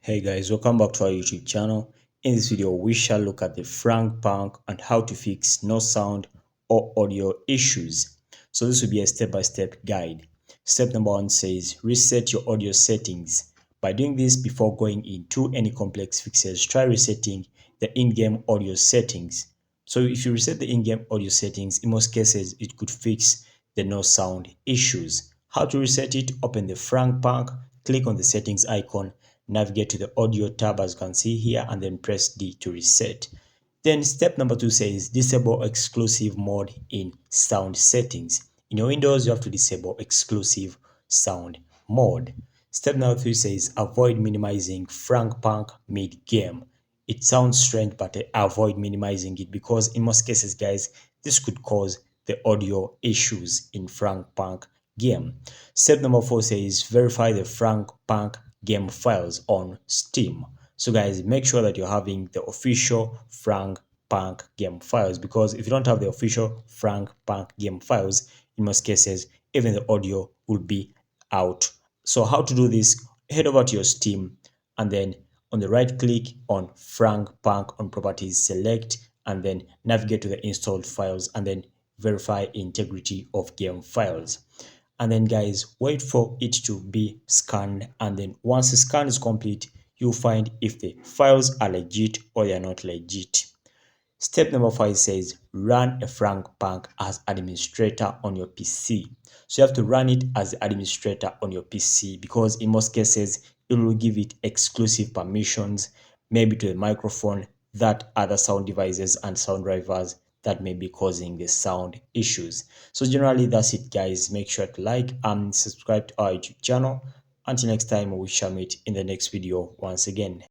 Hey guys, welcome back to our YouTube channel. In this video, we shall look at the Fragpunk and how to fix no sound or audio issues. So this will be a step-by-step guide. Step number 1 says reset your audio settings. By doing this before going into any complex fixes, try resetting the in-game audio settings. So if you reset the in-game audio settings, in most cases, it could fix the no sound issues. How to reset it? Open the Fragpunk, click on the settings icon, navigate to the audio tab as you can see here, and then press D to reset. Then step number 2 says disable exclusive mode in sound settings. In your Windows, you have to disable exclusive sound mode. Step number 3 says avoid minimizing Fragpunk mid-game. It sounds strange, but avoid minimizing it because in most cases, guys, this could cause the audio issues in Fragpunk game. Step number 4 says verify the Fragpunk game files on Steam. So guys, make sure that you're having the official Fragpunk game files, because if you don't have the official Fragpunk game files, in most cases, even the audio will be out. So how to do this? Head over to your Steam and then on the right click on Fragpunk on properties, select and then navigate to the installed files and then verify integrity of game files. And then guys, wait for it to be scanned, and then once the scan is complete, you'll find if the files are legit or they are not legit. Step number 5 says run a Fragpunk as administrator on your PC. So you have to run it as administrator on your PC because in most cases it will give it exclusive permissions, maybe to the microphone, that other sound devices and sound drivers that may be causing the sound issues. So generally that's it guys. Make sure to like and subscribe to our YouTube channel. Until next time, we shall meet in the next video once again.